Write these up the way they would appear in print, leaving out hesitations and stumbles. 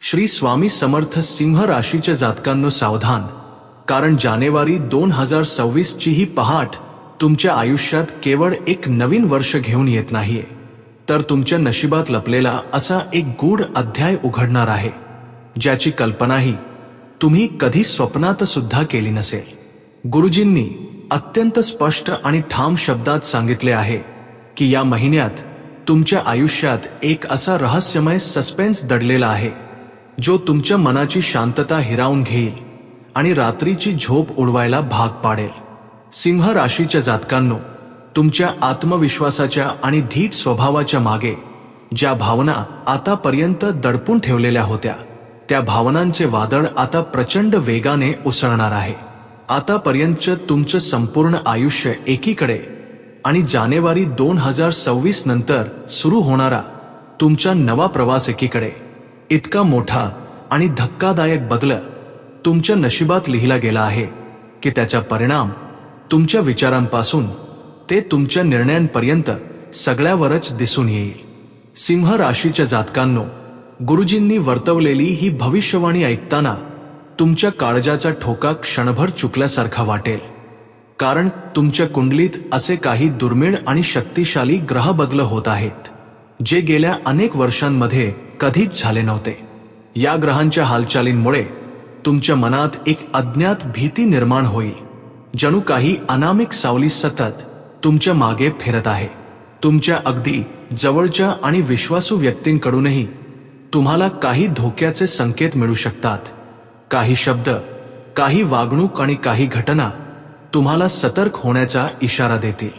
श्री स्वामी समर्थ. सिंह राशीच्या जातकांनो सावधान, कारण जानेवारी 2026 ची ही पहाट तुमच्या आयुष्यात केवळ एक नवीन वर्ष घेऊन येत नाहीये, तर तुमच्या नशिबात लपलेला असा एक गूढ अध्याय उघडणार आहे, ज्याची कल्पनाही तुम्ही कधी स्वप्नात सुद्धा केली नसेल. गुरुजींनी अत्यंत स्पष्ट आणि ठाम शब्दात सांगितले आहे की या महिन्यात तुमच्या आयुष्यात एक असा रहस्यमय सस्पेन्स दडलेला आहे, जो तुमच्या मनाची शांतता हिरावून घेईल आणि रात्रीची झोप उडवायला भाग पाडेल. सिंह राशीच्या जातकांनो, तुमच्या आत्मविश्वासाच्या आणि धीट स्वभावाच्या मागे ज्या भावना आतापर्यंत दडपून ठेवलेल्या होत्या, त्या भावनांचे वादळ आता प्रचंड वेगाने उसळणार आहे. आतापर्यंतचं तुमचं संपूर्ण आयुष्य एकीकडे आणि जानेवारी 2026 नंतर सुरू होणारा तुमचा नवा प्रवास एकीकडे, इतका मोठा आणि धक्कादायक बदल तुमच्या नशिबात लिहिला गेला आहे की त्याचा परिणाम तुमच्या विचारांपासून ते तुमच्या निर्णयांपर्यंत सगळ्यावरच दिसून येईल. सिंह राशीच्या जातकांनो, गुरुजींनी वर्तवलेली ही भविष्यवाणी ऐकताना तुमच्या काळजाचा ठोका क्षणभर चुकल्यासारखा वाटेल, कारण तुमच्या कुंडलीत असे काही दुर्मिळ आणि शक्तिशाली ग्रह बदल होत आहेत, जे गेल्या अनेक वर्षांमध्ये कधीच झाले नव्हते. या ग्रहांच्या हालचालींमुळे तुमच्या मनात एक अज्ञात भीती निर्माण होईल, जणू काही अनामिक सावली सतत तुमच्या मागे फिरत आहे. तुमच्या अगदी जवळच्या आणि विश्वासू व्यक्तींकडूनही तुम्हाला काही धोक्याचे संकेत मिळू शकतात. काही शब्द, काही वागणूक आणि काही घटना तुम्हाला सतर्क होण्याचा इशारा देतील.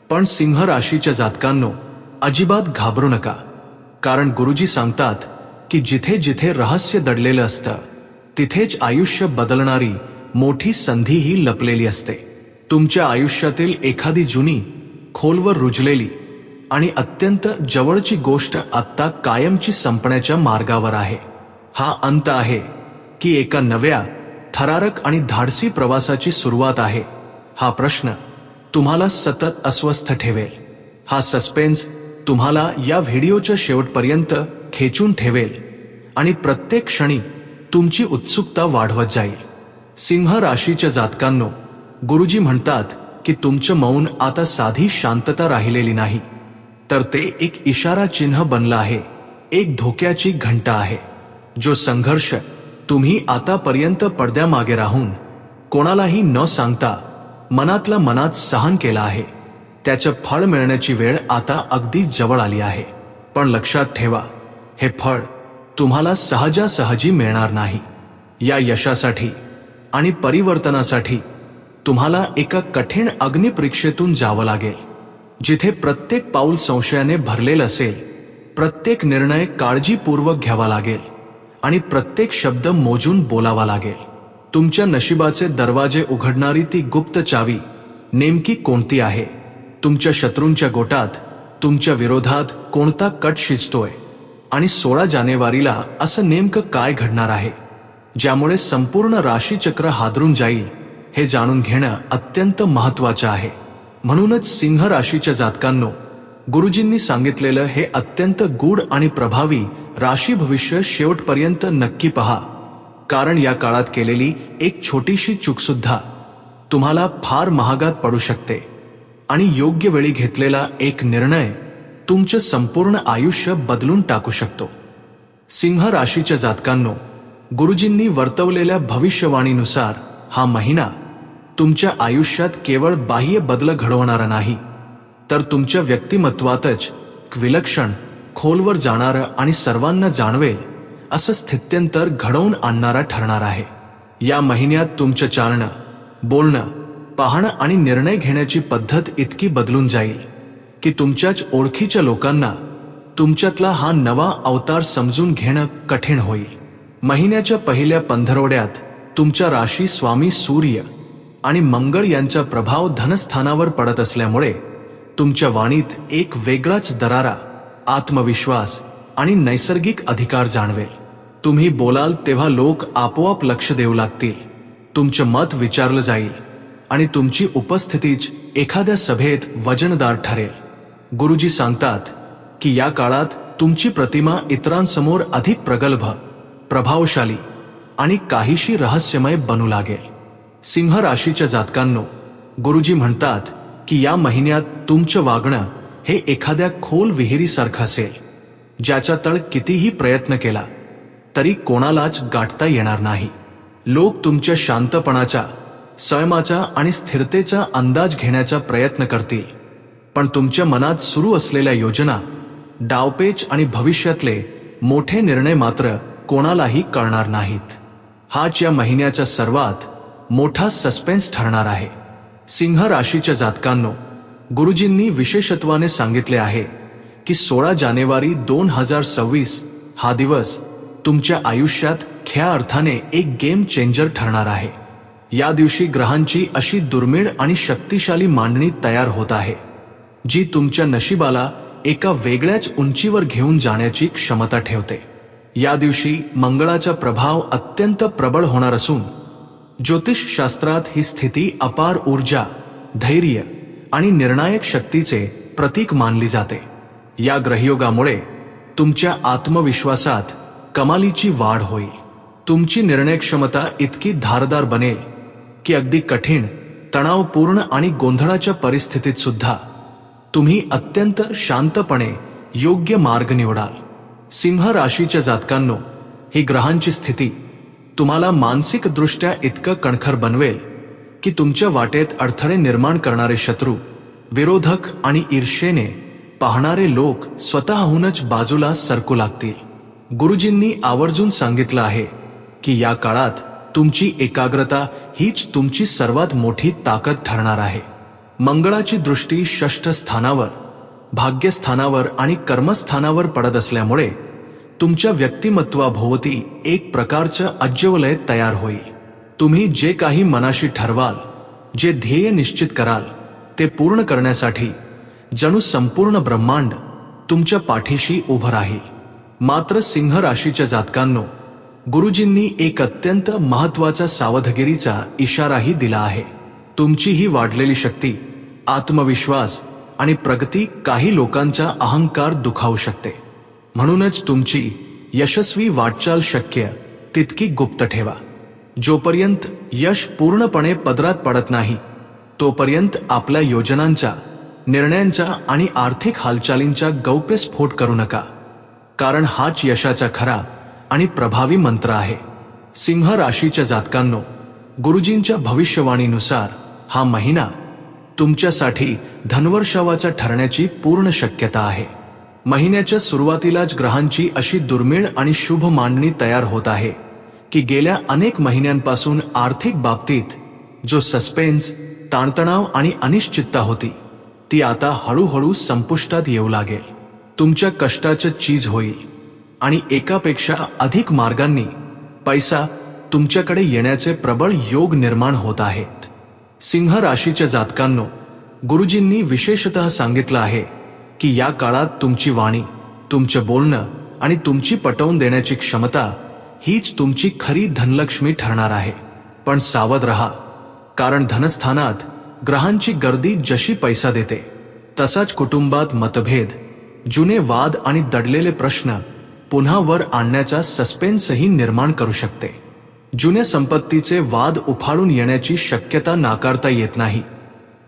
पण सिंह राशीच्या जातकांनो, अजिबात घाबरू नका, कारण गुरुजी सांगतात की जिथे जिथे रहस्य दडलेलं असतं, तिथेच आयुष्य बदलणारी मोठी संधीही लपलेली असते. तुमच्या आयुष्यातील एखादी जुनी, खोलवर रुजलेली आणि अत्यंत जवळची गोष्ट आत्ता कायमची संपण्याच्या मार्गावर आहे. हा अंत आहे की एका नव्या, थरारक आणि धाडसी प्रवासाची सुरुवात आहे? हा प्रश्न तुम्हाला सतत अस्वस्थ ठेवेल. हा सस्पेन्स तुम्हाला या व्हिडिओच्या शेवटपर्यंत खेचून ठेवेल आणि प्रत्येक क्षणी तुमची उत्सुकता वाढवत जाईल. सिंह राशीच्या जातकांनो, गुरुजी म्हणतात की तुमचं मौन आता साधी शांतता राहिलेली नाही, तर ते एक इशारा चिन्ह बनलं आहे, एक धोक्याची घंटा आहे. जो संघर्ष तुम्ही आतापर्यंत पडद्यामागे राहून कोणालाही न सांगता मनातला मनात सहन केला आहे, त्याचं फळ मिळण्याची वेळ आता अगदी जवळ आली आहे. पण लक्षात ठेवा, हे फळ तुम्हाला सहजासहजी मिळणार नाही. या यशासाठी आणि परिवर्तनासाठी तुम्हाला एका कठीण अग्निपरीक्षेतून जावं लागेल, जिथे प्रत्येक पाऊल संशयाने भरलेलं असेल, प्रत्येक निर्णय काळजीपूर्वक घ्यावा लागेल आणि प्रत्येक शब्द मोजून बोलावा लागेल. तुमच्या नशिबाचे दरवाजे उघडणारी ती गुप्त चावी नेमकी कोणती आहे? तुमच्या शत्रूंच्या गोटात तुमच्या विरोधात कोणता कट शिजतोय? आणि 16 जानेवारीला असं नेमकं काय घडणार आहे, ज्यामुळे संपूर्ण राशीचक्र हादरून जाईल? हे जाणून घेणं अत्यंत महत्त्वाचं आहे. म्हणूनच सिंह राशीच्या जातकांनो, गुरुजींनी सांगितलेलं हे अत्यंत गूढ आणि प्रभावी राशी भविष्य शेवटपर्यंत नक्की पहा, कारण या काळात केलेली एक छोटीशी चूकसुद्धा तुम्हाला फार महागात पडू शकते आणि योग्य वेळी घेतलेला एक निर्णय तुमचं संपूर्ण आयुष्य बदलून टाकू शकतो. सिंह राशीच्या जातकांनो, गुरुजींनी वर्तवलेल्या भविष्यवाणीनुसार हा महिना तुमच्या आयुष्यात केवळ बाह्य बदल घडवणारा नाही, तर तुमच्या व्यक्तिमत्वातच विलक्षण, खोलवर जाणारं आणि सर्वांना जाणवेल असं स्थित्यंतर घडवून आणणारा ठरणार आहे. या महिन्यात तुमचं चालणं, बोलणं, पाहणं आणि निर्णय घेण्याची पद्धत इतकी बदलून जाईल की तुमच्याच ओळखीच्या लोकांना तुमच्यातला हा नवा अवतार समजून घेणं कठीण होईल. महिन्याच्या पहिल्या पंधरवड्यात तुमच्या राशी स्वामी सूर्य आणि मंगळ यांचा प्रभाव धनस्थानावर पडत असल्यामुळे तुमच्या वाणीत एक वेगळाच दरारा, आत्मविश्वास आणि नैसर्गिक अधिकार जाणवेल. तुम्ही बोलाल तेव्हा लोक आपोआप लक्ष देऊ लागतील, तुमचं मत विचारलं जाईल आणि तुमची उपस्थितीच एखाद्या सभेत वजनदार ठरेल. गुरुजी सांगतात की या काळात तुमची प्रतिमा इतरांसमोर अधिक प्रगल्भ, प्रभावशाली आणि काहीशी रहस्यमय बनू लागेल. सिंह राशीच्या जातकांनो, गुरुजी म्हणतात की या महिन्यात तुमचं वागणं हे एखाद्या खोल विहिरीसारखं असेल, ज्याचा तळ कितीही प्रयत्न केला तरी कोणालाच गाठता येणार नाही. लोक तुमच्या शांतपणाचा, संयमाचा आणि स्थिरतेचा अंदाज घेण्याचा प्रयत्न करतील, पण तुमच्या मनात सुरू असलेल्या योजना, डावपेच आणि भविष्यातले मोठे निर्णय मात्र कोणालाही कळणार नाहीत. हाच या महिन्याचा सर्वात मोठा सस्पेन्स ठरणार आहे. सिंह राशीच्या जातकांनो, गुरुजींनी विशेषत्वाने सांगितले आहे की 16 जानेवारी 2026 हा दिवस तुमच्या आयुष्यात खऱ्या अर्थाने एक गेम चेंजर ठरणार आहे. या दिवशी ग्रहांची अशी दुर्मिळ आणि शक्तिशाली मांडणी तयार होत आहे, जी तुमच्या नशिबाला एका वेगळ्याच उंचीवर घेऊन जाण्याची क्षमता ठेवते. या दिवशी मंगळाचा प्रभाव अत्यंत प्रबळ होणार असून ज्योतिषशास्त्रात ही स्थिती अपार ऊर्जा, धैर्य आणि निर्णायक शक्तीचे प्रतीक मानली जाते. या ग्रहयोगामुळे तुमच्या आत्मविश्वासात कमालीची वाढ होईल. तुमची निर्णय क्षमता इतकी धारदार बनेल की अगदी कठीण, तणावपूर्ण आणि गोंधळाच्या परिस्थितीत सुद्धा तुम्ही अत्यंत शांतपणे योग्य मार्ग निवडाल. सिंह राशीच्या जातकांनो, ही ग्रहांची स्थिती तुम्हाला मानसिकदृष्ट्या इतकं कणखर बनवेल की तुमच्या वाटेत अडथळे निर्माण करणारे शत्रू, विरोधक आणि ईर्ष्येने पाहणारे लोक स्वतःहूनच बाजूला सरकू लागतील. गुरुजींनी आवर्जून सांगितलं आहे की या काळात तुमची एकाग्रता हीच तुमची सर्वात मोठी ताकद ठरणार आहे. मंगळाची दृष्टी षष्ठ स्थानावर, भाग्यस्थानावर आणि कर्मस्थानावर पडत असल्यामुळे तुमच्या व्यक्तिमत्वाभोवती एक प्रकारचं अज्ञवलय तयार होईल. तुम्ही जे काही मनाशी ठरवाल, जे ध्येय निश्चित कराल, ते पूर्ण करण्यासाठी जणू संपूर्ण ब्रह्मांड तुमच्या पाठीशी उभं राहील. मात्र सिंह राशीच्या जातकांनो, गुरुजींनी एक अत्यंत महत्त्वाचा सावधगिरीचा इशाराही दिला आहे. तुमची ही वाढलेली शक्ती, आत्मविश्वास आणि प्रगती काही लोकांचा अहंकार दुखावू शकते. म्हणूनच तुमची यशस्वी वाटचाल शक्य तितकी गुप्त ठेवा. जोपर्यंत यश पूर्णपणे पदरात पडत नाही, तोपर्यंत आपल्या योजनांचा, निर्णयांचा आणि आर्थिक हालचालींचा गौप्यस्फोट करू नका, कारण हाच यशाचा खरा आणि प्रभावी मंत्र आहे. सिंह राशीच्या जातकांनो, गुरुजींच्या भविष्यवाणीनुसार हा महिना तुमच्यासाठी धनवर्षावाचा ठरण्याची पूर्ण शक्यता आहे. महिन्याच्या सुरुवातीलाच ग्रहांची अशी दुर्मिळ आणि शुभ मांडणी तयार होत आहे की गेल्या अनेक महिन्यांपासून आर्थिक बाबतीत जो सस्पेन्स, ताणतणाव आणि अनिश्चितता होती, ती आता हळूहळू संपुष्टात येऊ लागेल. तुमच्या कष्टाचं चीज होईल आणि एकापेक्षा अधिक मार्गांनी पैसा तुमच्याकडे येण्याचे प्रबळ योग निर्माण होत आहेत. सिंह राशीच्या जातकांनो, गुरुजींनी विशेषतः सांगितलं आहे की या काळात तुमची वाणी, तुमचं बोलणं आणि तुमची पटवून देण्याची क्षमता हीच तुमची खरी धनलक्ष्मी ठरणार आहे. पण सावध रहा, कारण धनस्थानात ग्रहांची गर्दी जशी पैसा देते, तसाच कुटुंबात मतभेद, जुने वाद आणि दडलेले प्रश्न पुन्हा वर आणण्याचा सस्पेन्सही निर्माण करू शकते. जुन्या संपत्तीचे वाद उफाळून येण्याची शक्यता नाकारता येत नाही,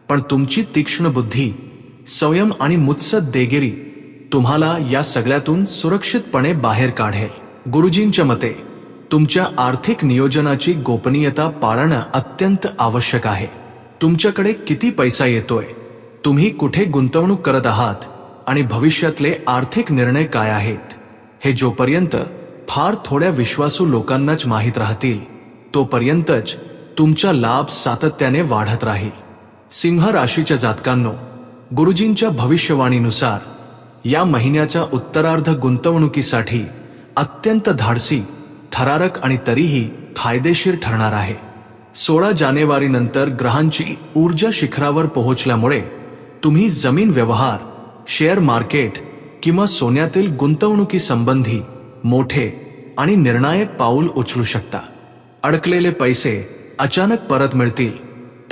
पण तुमची तीक्ष्ण बुद्धी, संयम आणि मुत्सद देगिरी तुम्हाला या सगळ्यातून सुरक्षितपणे बाहेर काढेल. गुरुजींच्या मते तुमच्या आर्थिक नियोजनाची गोपनीयता पाळणं अत्यंत आवश्यक आहे. तुमच्याकडे किती पैसा येतोय, तुम्ही कुठे गुंतवणूक करत आहात आणि भविष्यातले आर्थिक निर्णय काय आहेत, हे जोपर्यंत फार थोड्या विश्वासू लोकांनाच माहीत राहतील, तोपर्यंतच तुमचा लाभ सातत्याने वाढत राहील. सिंह राशीच्या जातकांनो, गुरुजींच्या भविष्यवाणीनुसार या महिन्याचा उत्तरार्ध गुंतवणुकीसाठी अत्यंत धाडसी, थरारक आणि तरीही फायदेशीर ठरणार आहे. 16 जानेवारीनंतर ग्रहांची ऊर्जा शिखरावर पोहोचल्यामुळे तुम्ही जमीन व्यवहार, शेअर मार्केट किंवा सोन्यातील गुंतवणुकीसंबंधी मोठे आणि निर्णायक पाऊल उचलू शकता. अडकलेले पैसे अचानक परत मिळतील,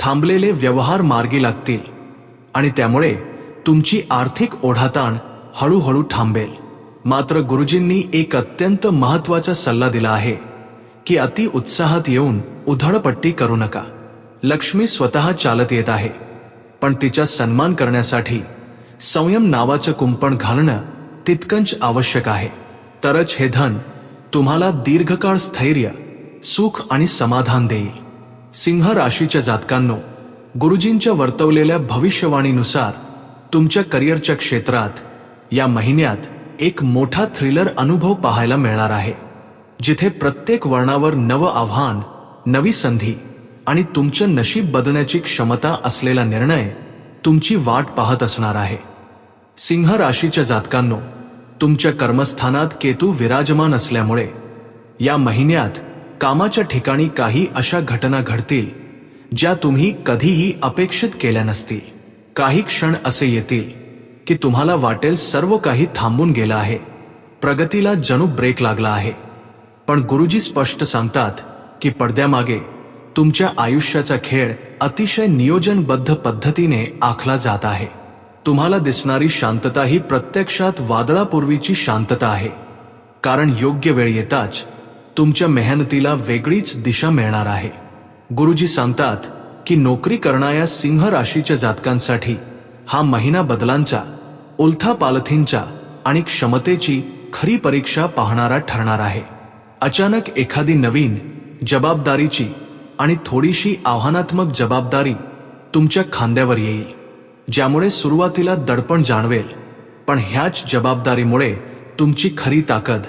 थांबलेले व्यवहार मार्गी लागतील आणि त्यामुळे तुमची आर्थिक ओढाताण हळूहळू थांबेल. मात्र गुरुजींनी एक अत्यंत महत्त्वाचा सल्ला दिला आहे की अति उत्साहात येऊन उधळपट्टी करू नका. लक्ष्मी स्वतः चालत येत आहे, पण तिचा सन्मान करण्यासाठी संयम नावाचं कुंपण घालणं तितकंच आवश्यक आहे. तरच हे धन तुम्हाला दीर्घकाळ स्थैर्य, सुख आणि समाधान देईल. सिंह राशीच्या जातकांनो, गुरुजींच्या वर्तवलेल्या भविष्यवाणीनुसार तुमच्या करिअरच्या क्षेत्रात या महिन्यात एक मोठा थ्रिलर अनुभव पाहायला मिळणार आहे, जिथे प्रत्येक वळणावर नवं आव्हान, नवी संधी आणि तुमचं नशीब बदलण्याची क्षमता असलेला निर्णय तुमची वाट पाहत असणार आहे. सिंह राशीच्या जातकांनो, तुमच्या कर्मस्थानात केतू विराजमान असल्यामुळे या महिन्यात कामाच्या ठिकाणी काही अशा घटना घडतील ज्या तुम्ही कधीही अपेक्षित केल्या नसतील. काही क्षण असे येतील की तुम्हाला वाटेल सर्व काही थांबून गेलं आहे, प्रगतीला जणू ब्रेक लागला आहे. पण गुरुजी स्पष्ट सांगतात की पडद्यामागे तुमच्या आयुष्याचा खेळ अतिशय नियोजनबद्ध पद्धतीने आखला जात आहे. तुम्हाला दिसणारी शांतता ही प्रत्यक्षात वादळापूर्वीची शांतता आहे, कारण योग्य वेळ येताच तुमच्या मेहनतीला वेगळीच दिशा मिळणार आहे. गुरुजी सांगतात की नोकरी करणाऱ्या सिंह राशीच्या जातकांसाठी हा महिना बदलांचा, उलथापालथींचा आणि क्षमतेची खरी परीक्षा पाहणारा ठरणार आहे. अचानक एखादी नवीन जबाबदारीची आणि थोडीशी आव्हानात्मक जबाबदारी तुमच्या खांद्यावर येईल, ज्यामुळे सुरुवातीला दडपण जाणवेल, पण ह्याच जबाबदारीमुळे तुमची खरी ताकद,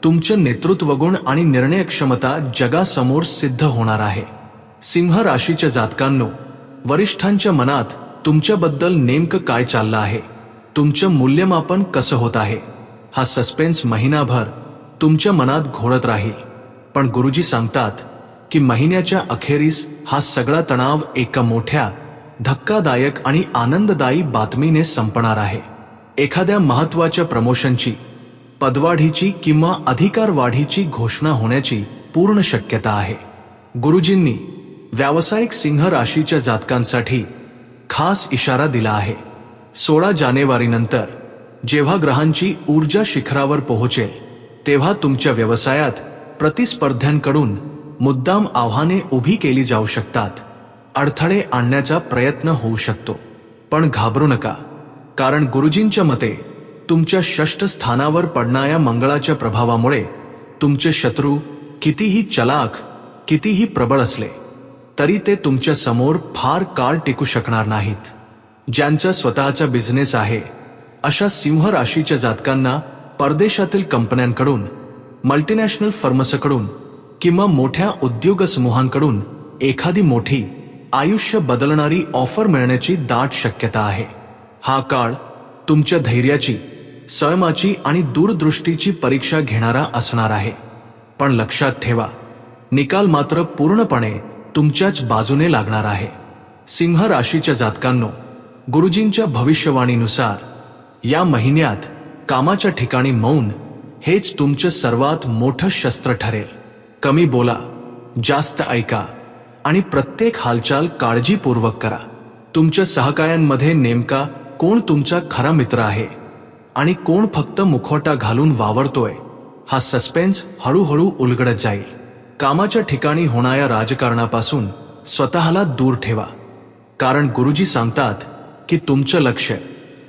तुमचं नेतृत्वगुण आणि निर्णय क्षमता जगासमोर सिद्ध होणार आहे. सिंह राशीच्या जातकांनो, वरिष्ठांच्या मनात तुमच्याबद्दल नेमकं काय चाललं आहे, तुमचं मूल्यमापन कसं होत आहे, हा सस्पेन्स महिनाभर तुमच्या मनात घोळत राहील. पण गुरुजी सांगतात की महिन्याच्या अखेरीस हा सगळा तणाव एका मोठ्या, धक्कादायक आणि आनंददायी बातमीने संपणार आहे. एखाद्या महत्त्वाच्या प्रमोशनची, पदवाढीची किंवा अधिकारवाढीची घोषणा होण्याची पूर्ण शक्यता आहे. गुरुजींनी व्यावसायिक सिंह राशीच्या जातकांसाठी खास इशारा दिला आहे. 16 जानेवारीनंतर जेव्हा ग्रहांची ऊर्जा शिखरावर पोहोचेल, तेव्हा तुमच्या व्यवसायात प्रतिस्पर्ध्यांकडून मुद्दाम आव्हाने उभी केली जाऊ शकतात, अडथळे आणण्याचा प्रयत्न होऊ शकतो. पण घाबरू नका, कारण गुरुजींच्या मते तुमच्या षष्ठ स्थानावर पडणाऱ्या मंगळाच्या प्रभावामुळे तुमचे शत्रू कितीही चलाख, कितीही प्रबळ असले तरी ते तुमच्या समोर फार काळ टिकू शकणार नाहीत. ज्यांचा स्वतःचा बिझनेस आहे अशा सिंह राशीच्या जातकांना परदेशातील कंपन्यांकडून, मल्टीनॅशनल फर्म्सकडून किंवा मोठ्या उद्योग समूहांकडून एखादी मोठी, आयुष्य बदलणारी ऑफर मिळण्याची दाट शक्यता आहे. हा काळ तुमच्या धैर्याची, संयमाची आणि दूरदृष्टीची परीक्षा घेणारा असणार आहे. पण लक्षात ठेवा, निकाल मात्र पूर्णपणे तुमच्याच बाजूने लागणार आहे. सिंह राशीच्या जातकांनो, गुरुजींच्या भविष्यवाणीनुसार या महिन्यात कामाच्या ठिकाणी मौन हेच तुमचं सर्वात मोठं शस्त्र ठरेल. कमी बोला, जास्त ऐका आणि प्रत्येक हालचाल काळजीपूर्वक करा. तुमच्या सहकाऱ्यांमध्ये नेमका कोण तुमचा खरा मित्र आहे आणि कोण फक्त मुखवटा घालून वावरतोय, हा सस्पेन्स हळूहळू उलगडत जाईल. कामाच्या ठिकाणी होणाऱ्या राजकारणापासून स्वतःला दूर ठेवा, कारण गुरुजी सांगतात की तुमचं लक्ष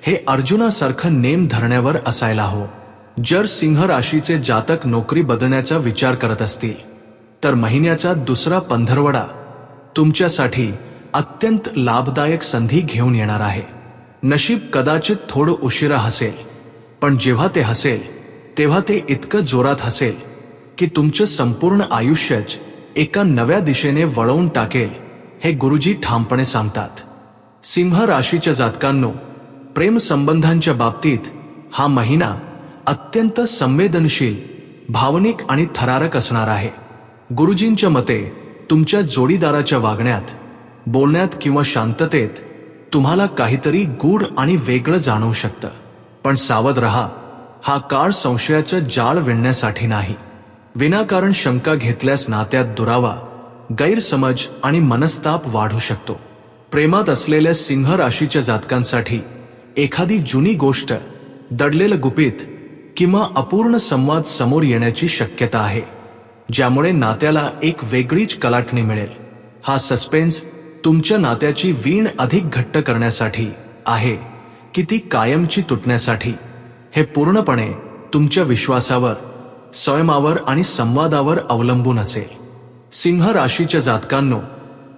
हे अर्जुनासारखं नेम धरण्यावर असायला हवं. जर सिंह राशीचे जातक नोकरी बदलण्याचा विचार करत असतील तर महिन्याचा दुसरा पंधरवडा तुमच्यासाठी अत्यंत लाभदायक संधी घेऊन येणार आहे. नशीब कदाचित थोडं उशिरा हसेल, पण जेव्हा ते हसेल तेव्हा ते इतकं जोरात हसेल की तुमचं संपूर्ण आयुष्यच एका नव्या दिशेने वळवून टाकेल, हे गुरुजी ठामपणे सांगतात. सिंह राशीच्या जातकांनो, प्रेम संबंधांच्या बाबतीत हा महिना अत्यंत संवेदनशील, भावनिक आणि थरारक असणार आहे. गुरुजींच्या मते तुमच्या जोडीदाराच्या वागण्यात, बोलण्यात किंवा शांततेत तुम्हाला काहीतरी गूढ आणि वेगळं जाणवू शकतं. पण सावध रहा, हा काळ संशयाचं जाळ विणण्यासाठी नाही. विनाकारण शंका घेतल्यास नात्यात दुरावा, गैरसमज आणि मनस्ताप वाढू शकतो. प्रेमात असलेल्या सिंह राशीच्या जातकांसाठी एखादी जुनी गोष्ट, दडलेलं गुपित किंवा अपूर्ण संवाद समोर येण्याची शक्यता आहे, ज्यामुळे नात्याला एक वेगळीच कलाटणी मिळेल. हा सस्पेन्स तुमच्या नात्याची वीण अधिक घट्ट करण्यासाठी आहे की ती कायमची तुटण्यासाठी, हे पूर्णपणे तुमच्या विश्वासावर, संयमावर आणि संवादावर अवलंबून असेल. सिंह राशीच्या जातकांनो,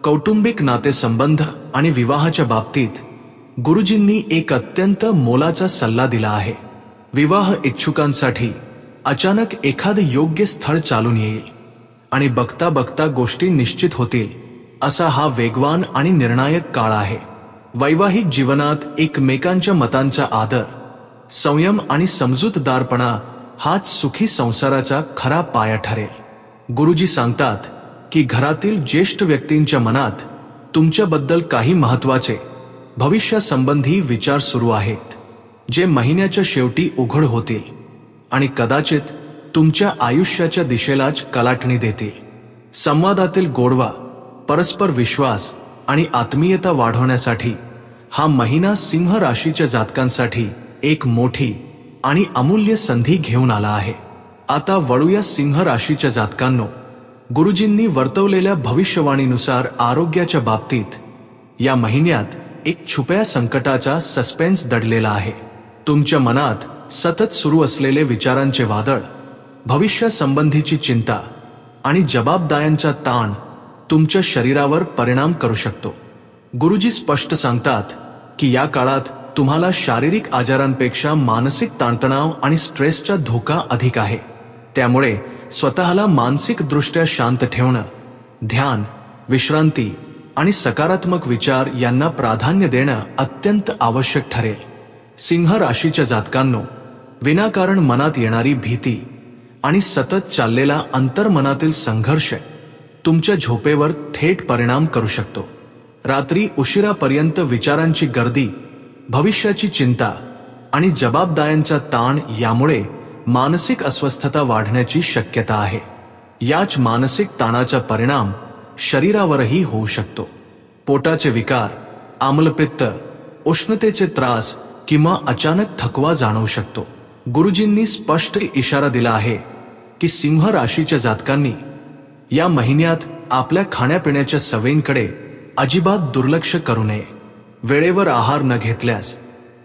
कौटुंबिक नातेसंबंध आणि विवाहाच्या बाबतीत गुरुजींनी एक अत्यंत मोलाचा सल्ला दिला आहे. विवाह इच्छुकांसाठी अचानक एखादं योग्य स्थळ चालून येईल आणि बघता बघता गोष्टी निश्चित होतील, असा हा वेगवान आणि निर्णायक काळ आहे. वैवाहिक जीवनात एकमेकांच्या मतांचा आदर, संयम आणि समजूतदारपणा हाच सुखी संसाराचा खरा पाया ठरेल. गुरुजी सांगतात की घरातील ज्येष्ठ व्यक्तींच्या मनात तुमच्याबद्दल काही महत्त्वाचे भविष्यासंबंधी विचार सुरू आहेत, जे महिन्याच्या शेवटी उघड होतील आणि कदाचित तुमच्या आयुष्याच्या दिशेलाच कलाटणी देतील. संवादातील गोडवा, परस्पर विश्वास आणि आत्मीयता वाढवण्यासाठी हा महिना सिंह राशीच्या जातकांसाठी एक मोठी आणि अमूल्य संधी घेऊन आला आहे. आता वळूया सिंह राशीच्या जातकांनो, गुरुजींनी वर्तवलेल्या भविष्यवाणीनुसार आरोग्याच्या बाबतीत या महिन्यात एक छुप्या संकटाचा सस्पेन्स दडलेला आहे. तुमच्या मनात सतत सुरू असलेले विचारांचे वादळ, भविष्यासंबंधीची चिंता आणि जबाबदाऱ्यांचा ताण तुमच्या शरीरावर परिणाम करू शकतो. गुरुजी स्पष्ट सांगतात की या काळात तुम्हाला शारीरिक आजारांपेक्षा मानसिक ताणतणाव आणि स्ट्रेसचा धोका अधिक आहे. त्यामुळे स्वतःला मानसिकदृष्ट्या शांत ठेवणं, ध्यान, विश्रांती आणि सकारात्मक विचार यांना प्राधान्य देणं अत्यंत आवश्यक ठरेल. सिंह राशीच्या जातकांनो, विनाकारण मनात येणारी भीती आणि सतत चाललेला अंतर्मनातील संघर्ष तुमच्या झोपेवर थेट परिणाम करू शकतो. रात्री उशिरापर्यंत विचारांची गर्दी, भविष्याची चिंता आणि जबाबदाऱ्यांचा ताण यामुळे मानसिक अस्वस्थता वाढण्याची शक्यता आहे. याच मानसिक ताणाचा परिणाम शरीरावरही होऊ शकतो. पोटाचे विकार, आम्लपित्त, उष्णतेचे त्रास किंवा अचानक थकवा जाणवू शकतो. गुरुजींनी स्पष्ट इशारा दिला आहे की सिंह राशीच्या जातकांनी या महिन्यात आपल्या खाण्यापिण्याच्या सवयींकडे अजिबात दुर्लक्ष करू नये. वेळेवर आहार न घेतल्यास,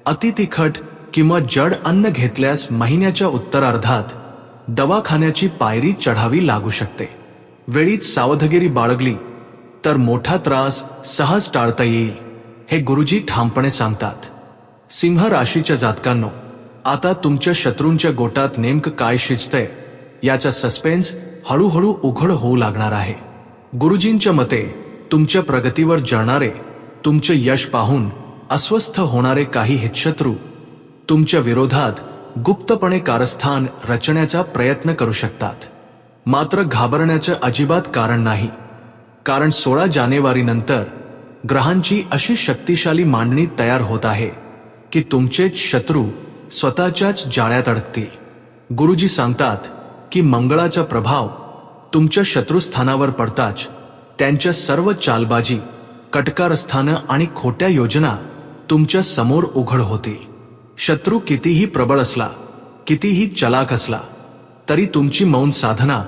अति तिखट किंवा जड अन्न घेतल्यास महिन्याच्या उत्तरार्धात दवाखान्याची पायरी चढावी लागू शकते. वेळीच सावधगिरी बाळगली तर मोठा त्रास सहज टाळता येईल, हे गुरुजी ठामपणे सांगतात. सिंह राशीच्या जातकांनो, आता तुमच्या शत्रूंच्या गोटात नेमकं काय शिजतंय याचा सस्पेन्स हळूहळू उघड होऊ लागणार आहे. गुरुजींच्या मते तुमच्या प्रगतीवर जळणारे, तुमचे यश पाहून अस्वस्थ होणारे काही हितशत्रू तुमच्या विरोधात गुप्तपणे कारस्थान रचण्याचा प्रयत्न करू शकतात. मात्र घाबरण्याचं अजिबात कारण नाही, कारण 16 जानेवारीनंतर ग्रहांची अशी शक्तिशाली मांडणी तयार होत आहे की तुमचेच शत्रू स्वतःच्याच जाळ्यात अडकतील. गुरुजी सांगतात की मंगळाचा प्रभाव तुमच्या शत्रुस्थानावर पडताच त्यांच्या सर्व चालबाजी, कटकारस्थानं आणि खोट्या योजना तुमच्या समोर उघड होतील. शत्रू कितीही प्रबळ असला, कितीही चलाक असला, तरी तुमची मौन साधना,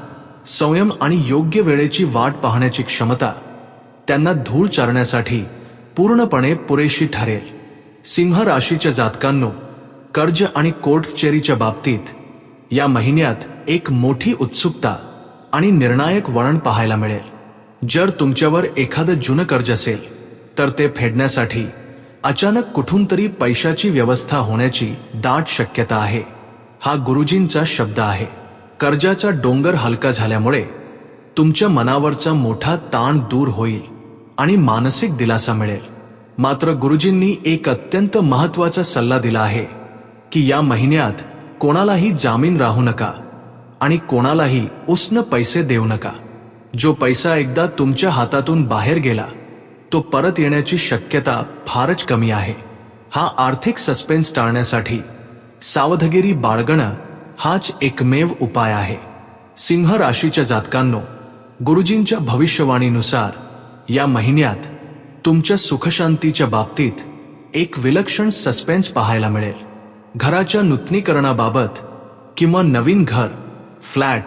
संयम आणि योग्य वेळेची वाट पाहण्याची क्षमता त्यांना धूळ चारण्यासाठी पूर्णपणे पुरेशी ठरेल. सिंह राशीच्या जातकांनो, कर्ज आणि कोर्ट कचेरीच्या बाबतीत या महिन्यात एक मोठी उत्सुकता आणि निर्णायक वळण पाहायला मिळेल. जर तुमच्यावर एखादं जुनं कर्ज असेल तर ते फेडण्यासाठी अचानक कुठून तरी पैशाची व्यवस्था होण्याची दाट शक्यता आहे. हा गुरुजींचा शब्द आहे. कर्जाचा डोंगर हलका झाल्यामुळे तुमच्या मनावरचा मोठा ताण दूर होईल आणि मानसिक दिलासा मिळेल. मात्र गुरुजींनी एक अत्यंत महत्त्वाचा सल्ला दिला आहे की या महिन्यात कोणालाही जामीन राहू नका आणि कोणालाही उसने पैसे देऊ नका. जो पैसा एकदा तुमच्या हातातून बाहेर गेला तो परत येण्याची शक्यता फारच कमी आहे. हा आर्थिक सस्पेन्स टाळण्यासाठी सावधगिरी बाळगणं हाच एकमेव उपाय आहे. सिंह राशीच्या जातकांनो, गुरुजींच्या भविष्यवाणीनुसार या महिन्यात तुमच्या सुखशांतीच्या बाबतीत एक विलक्षण सस्पेन्स पाहायला मिळेल. घराच्या नूतनीकरणाबाबत किंवा नवीन घर, फ्लॅट,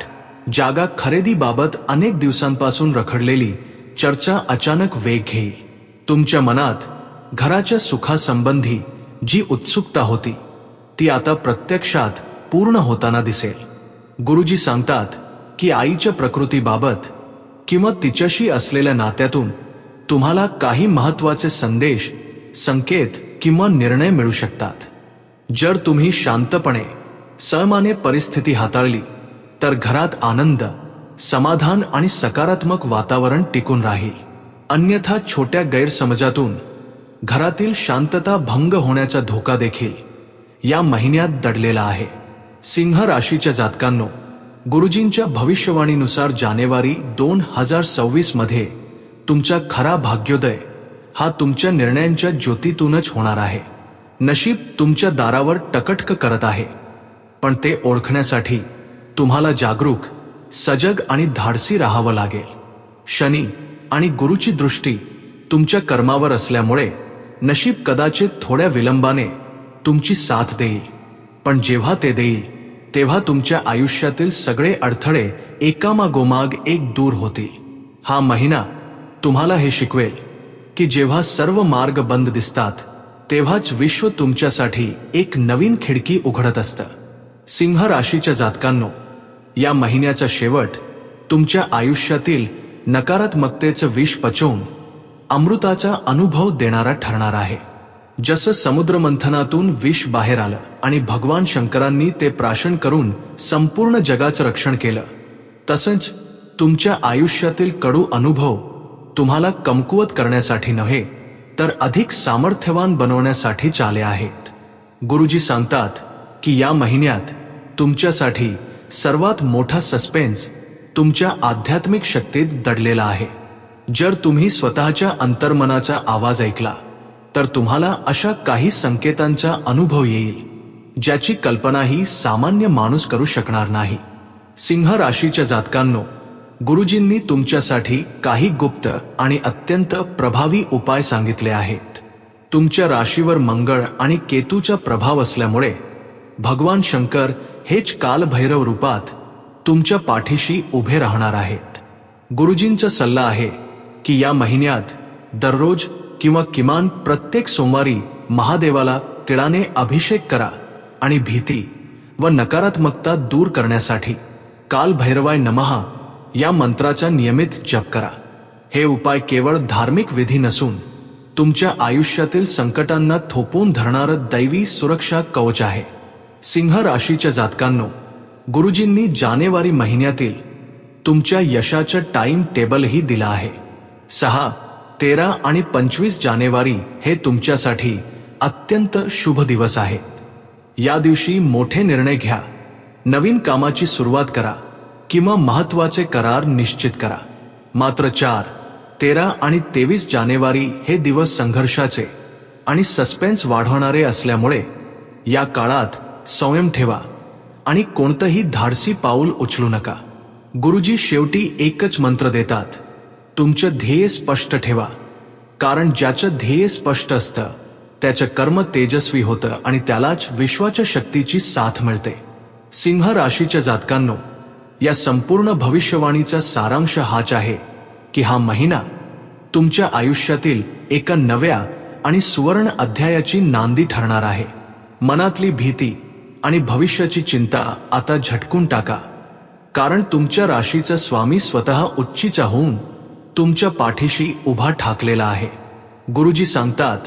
जागा खरेदीबाबत अनेक दिवसांपासून रखडलेली चर्चा अचानक वेग घेईल. तुमच्या मनात घराच्या सुखासंबंधी जी उत्सुकता होती ती आता प्रत्यक्षात पूर्ण होताना दिसेल. गुरुजी सांगतात की आईच्या प्रकृतीबाबत किंवा तिच्याशी असलेल्या नात्यातून तुम्हाला काही महत्त्वाचे संदेश, संकेत किंवा निर्णय मिळू शकतात. जर तुम्ही शांतपणे, संयमाने परिस्थिती हाताळली तर घरात आनंद, समाधान आणि सकारात्मक वातावरण टिकून राहील. अन्यथा छोट्या गैरसमजातून घरातील शांतता भंग होण्याचा धोका देखील या महिन्यात दडलेला आहे. सिंह राशीच्या जातकांनो, गुरुजींच्या भविष्यवाणीनुसार जानेवारी 2026 मध्ये तुमचा खरा भाग्योदय हा तुमच्या निर्णयांच्या ज्योतीतूनच होणार आहे. नशीब तुमच्या दारावर टकटक करत आहे, पण ते ओळखण्यासाठी तुम्हाला जागरूक, सजग आणि धाडसी राहावं लागेल. शनी आणि गुरुची दृष्टी तुमच्या कर्मावर असल्यामुळे नशीब कदाचित थोड्या विलंबाने तुमची साथ देईल, पण जेव्हा ते देईल तेव्हा तुमच्या आयुष्यातील सगळे अडथळे एकामागोमाग एक दूर होतील. हा महिना तुम्हाला हे शिकवेल की जेव्हा सर्व मार्ग बंद दिसतात तेव्हाच विश्व तुमच्यासाठी एक नवीन खिडकी उघडत असतं. सिंह राशीच्या जातकांनो, या महिन्याचा शेवट तुमच्या आयुष्यातील नकारात्मकतेचं विष पचवून अमृताचा अनुभव देणारा ठरणार आहे. जसं समुद्रमंथनातून विष बाहेर आलं आणि भगवान शंकरांनी ते प्राशन करून संपूर्ण जगाचं रक्षण केलं, तसंच तुमच्या आयुष्यातील कडू अनुभव तुम्हाला कमकुवत करण्यासाठी नव्हे तर अधिक सामर्थ्यवान बनवण्यासाठी आले आहेत. गुरुजी सांगतात की या महिन्यात तुमच्यासाठी सर्वात मोठा सस्पेन्स तुमच्या आध्यात्मिक शक्तीत दडलेला आहे. जर तुम्ही स्वतःच्या अंतर्मनाचा आवाज ऐकला तर तुम्हाला अशा काही संकेतांचा अनुभव येईल ज्याची कल्पनाही सामान्य माणूस करू शकणार नाही. सिंह राशीच्या जातकांनो, गुरुजींनी तुमच्यासाठी काही गुप्त आणि अत्यंत प्रभावी उपाय सांगितले आहेत. तुमच्या राशीवर मंगळ आणि केतूचा प्रभाव असल्यामुळे भगवान शंकर हेच कालभैरव रूपात तुमच्या पाठीशी उभे राहणार आहेत. गुरुजींचा सल्ला आहे की या महिन्यात दररोज किंवा किमान प्रत्येक सोमवारी महादेवाला तिळाने अभिषेक करा आणि भीती व नकारात्मकता दूर करण्यासाठी कालभैरवाय नमः या मंत्राचा नियमित जप करा. हे उपाय केवळ धार्मिक विधी नसून तुमच्या आयुष्यातील संकटांना थोपवून धरणारं दैवी सुरक्षा कवच आहे. सिंह राशीच्या जातकांनो, गुरुजींनी जानेवारी महिन्यातील तुमच्या यशाचं टाइम टेबलही दिला आहे. 6, 13 आणि 25 जानेवारी हे तुमच्यासाठी अत्यंत शुभ दिवस आहेत. या दिवशी मोठे निर्णय घ्या, नवीन कामाची सुरुवात करा किंवा महत्त्वाचे करार निश्चित करा. मात्र 4, 13 आणि 23 जानेवारी हे दिवस संघर्षाचे आणि सस्पेन्स वाढवणारे असल्यामुळे या काळात संयम ठेवा आणि कोणतंही धाडसी पाऊल उचलू नका. गुरुजी शेवटी एकच मंत्र देतात, तुमचं ध्येय स्पष्ट ठेवा, कारण ज्याचं ध्येय स्पष्ट असतं त्याचं कर्म तेजस्वी होतं आणि त्यालाच विश्वाच्या शक्तीची साथ मिळते. सिंह राशीच्या जातकांनो, या संपूर्ण भविष्यवाणीचा सारांश हाच आहे की हा महिना तुमच्या आयुष्यातील एका नव्या आणि सुवर्ण अध्यायाची नांदी ठरणार आहे. मनातली भीती आणि भविष्याची चिंता आता झटकून टाका, कारण तुमच्या राशीचा स्वामी स्वतः उच्चीचा होऊन तुमच्या पाठीशी उभा ठाकलेला आहे. गुरुजी सांगतात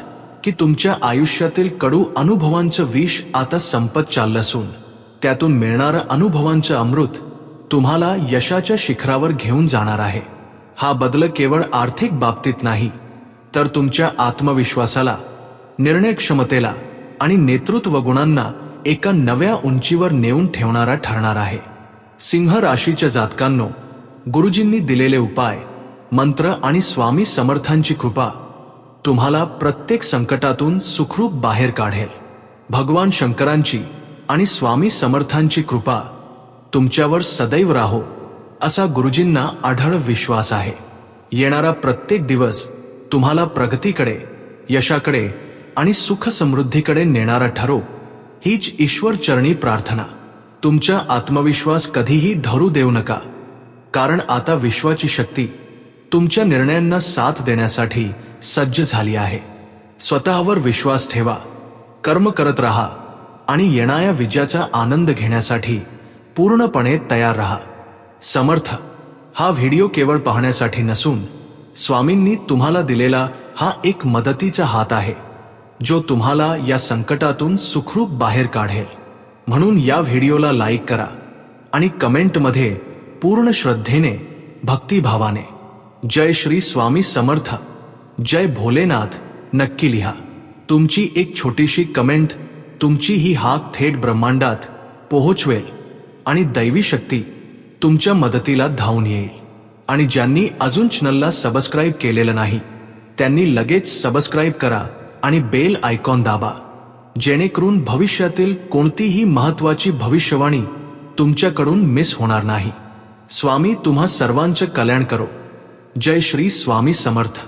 की तुमच्या आयुष्यातील कडू अनुभवांचं विष आता संपत चाललं असून त्यातून मिळणारं अनुभवांचं अमृत तुम्हाला यशाच्या शिखरावर घेऊन जाणार आहे. हा बदल केवळ आर्थिक बाबतीत नाही तर तुमच्या आत्मविश्वासाला, निर्णय क्षमतेला आणि नेतृत्व गुणांना एका नव्या उंचीवर नेऊन ठेवणारा ठरणार आहे. सिंह राशीच्या जातकांनो, गुरुजींनी दिलेले उपाय, मंत्र आणि स्वामी समर्थांची कृपा तुम्हाला प्रत्येक संकटातून सुखरूप बाहेर काढेल. भगवान शंकरांची आणि स्वामी समर्थांची कृपा तुमच्यावर सदैव राहो असा गुरुजींना अढळ विश्वास आहे. येणारा प्रत्येक दिवस तुम्हाला प्रगतीकडे, यशाकडे आणि सुख समृद्धीकडे नेणारा ठरो, हीच ईश्वर चरणी प्रार्थना. तुमचा आत्मविश्वास कधीही ढरू देऊ नका, कारण आता विश्वाची शक्ती तुमच्या निर्णयांना साथ देण्यासाठी सज्ज झाली आहे. स्वतःवर विश्वास ठेवा, कर्म करत राहा आणि येणाऱ्या विजयाचा आनंद घेण्यासाठी पूर्णपणे तयार राहा. समर्थ हा व्हिडिओ केवळ पाहण्यासाठी नसून स्वामींनी तुम्हाला दिलेला हा एक मदतीचा हात आहे, जो तुम्हाला या संकटातून सुखरूप बाहेर काढेल. म्हणून या व्हिडिओला लाईक करा आणि कमेंटमध्ये पूर्ण श्रद्धेने, भक्तिभावाने जय श्री स्वामी समर्थ, जय भोलेनाथ नक्की लिहा. तुमची एक छोटीशी कमेंट तुमची ही हाक थेट ब्रह्मांडात पोहोचवेल आणि दैवी शक्ती तुमच्या मदतीला धावून येईल. आणि ज्यांनी अजून चॅनलला सबस्क्राईब केलेलं नाही त्यांनी लगेच सबस्क्राईब करा आणि बेल आयकॉन दाबा, जेणेकरून भविष्यातील कोणतीही महत्त्वाची भविष्यवाणी तुमच्याकडून मिस होणार नाही. स्वामी तुम्हा सर्वांचे कल्याण करो. जय श्री स्वामी समर्थ.